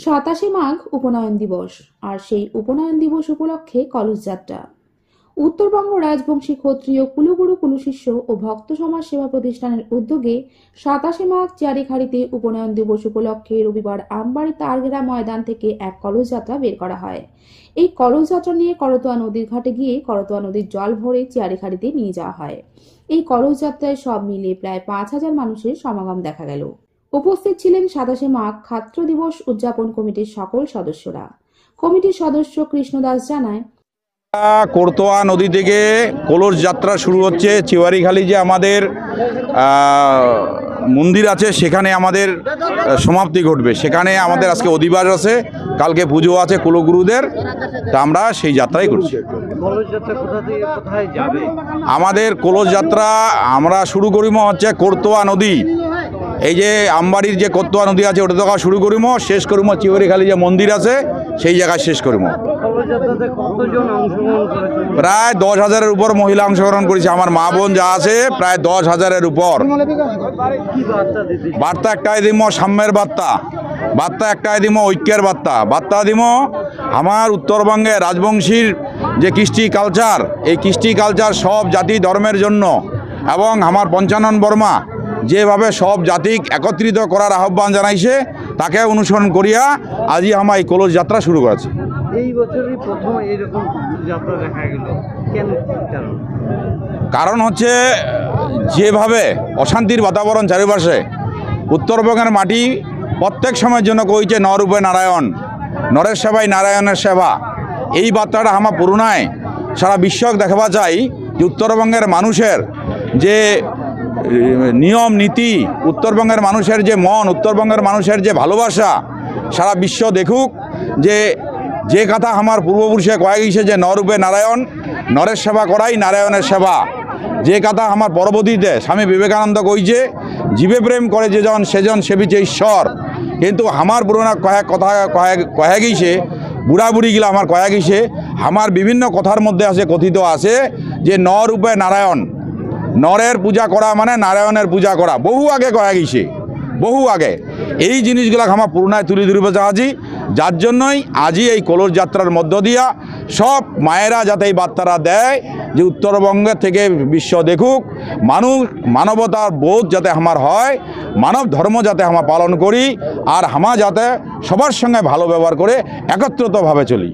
27 মাঘ উপনয়ন দিবস আর সেই উপনয়ন দিবস উপলক্ষে কলস যাত্রা। উত্তরবঙ্গ রাজবংশী ক্ষত্রিয় কুলগুরু কুলশিষ্য ও ভক্ত সমাজ সেবা প্রতিষ্ঠানের উদ্যোগে 27 মাঘ চিয়ারিখাড়িতে উপনয়ন দিবস উপলক্ষে রবিবার আমবাড়ি তারঘেরা ময়দান থেকে এক কলস যাত্রা বের করা হয়। এই কলস যাত্রা নিয়ে করতোয়া নদীর ঘাটে গিয়ে করতোয়া নদীর জল ভরে চিয়ারিখাড়িতে নিয়ে যাওয়া হয়। এই কলস যাত্রায় সব মিলিয়ে প্রায় 5000 মানুষের সমাগম দেখা গেল। উপস্থিত ছিলেন 27 মাঘ ছাত্র দিবস উদযাপন কমিটির সকল সদস্যরা। কমিটির সদস্য কৃষ্ণ দাস জানায়, করতোয়া নদী থেকে কলস যাত্রা শুরু হচ্ছে। চিওয়ারিখালি যে আমাদের মন্দির আছে সেখানে আমাদের সমাপ্তি ঘটবে। সেখানে আমাদের আজকে অধিবাস আছে, কালকে পুজো আছে কুলগুরুদের, তা আমরা সেই যাত্রাই করছি। আমাদের কলস যাত্রা আমরা শুরু করিম হচ্ছে করতোয়া নদী, এই যে আমবাড়ির যে করতোয়া নদী আছে ওটা থেকে শুরু করিম, শেষ করিম চিওয়ারিখালি যে মন্দির আছে সেই জায়গায় শেষ করিম। প্রায় 10,000-এর উপর মহিলা অংশগ্রহণ করেছে। আমার মা বোন যা আছে প্রায় 10,000-এর উপর। বার্তা একটাই দিম, সাম্যের বার্তা। বার্তা একটাই দিম, ঐক্যের বার্তা। বার্তা দিম আমার উত্তরবঙ্গে রাজবংশীর যে কৃষ্টি কালচার, এই কৃষ্টি কালচার সব জাতি ধর্মের জন্য, এবং আমার পঞ্চানন বর্মা যেভাবে সব জাতিক একত্রিত করার আহ্বান জানাইছে তাকে অনুসরণ করিয়া আজই আমার এই কলস যাত্রা শুরু করেছে। এই বছরই প্রথম এরকম যাত্রা দেখা গেল, কেন? কারণ হচ্ছে যেভাবে অশান্তির বাতাবরণ চারিপাশে, উত্তরবঙ্গের মাটি প্রত্যেক সময়ের জন্য কইছে নরূপে নারায়ণ, নরের সেবাই নারায়ণের সেবা। এই বার্তাটা আমার পুরোনায় সারা বিশ্বক দেখাবা চাই যে উত্তরবঙ্গের মানুষের যে নিয়ম নীতি, উত্তরবঙ্গের মানুষের যে মন, উত্তরবঙ্গের মানুষের যে ভালোবাসা সারা বিশ্ব দেখুক যে কথা আমার পূর্বপুরুষে কয়ে গেছে যে নরূপে নারায়ণ, নরের সেবা করাই নারায়ণের সেবা। যে কথা আমার পরবর্তীতে স্বামী বিবেকানন্দ কইছে জীবে প্রেম করে যেজন সেজন সেবিছে ঈশ্বর। কিন্তু আমার পুরোনো কথা কয়ে গেছে, বুড়া বুড়িগুলো আমার কয়ে গেছে, আমার বিভিন্ন কথার মধ্যে আছে কথিত আছে যে নরূপে নারায়ণ, নরের পূজা করা মানে নারায়ণের পূজা করা। বহু আগে কয়ে গেছে, বহু আগে। এই জিনিসগুলো আমার পুরোনায় তুলে ধরবে চাচ্ছি, যার জন্যই আজই এই কলস যাত্রার মধ্য দিয়া সব মায়েরা যাতে এই বার্তারা দেয় যে উত্তরবঙ্গের থেকে বিশ্ব দেখুক, মানবতার বোধ যাতে আমার হয়, মানব ধর্ম যাতে আমরা পালন করি, আর আমরা যাতে সবার সঙ্গে ভালো ব্যবহার করে একত্রিতভাবে চলি।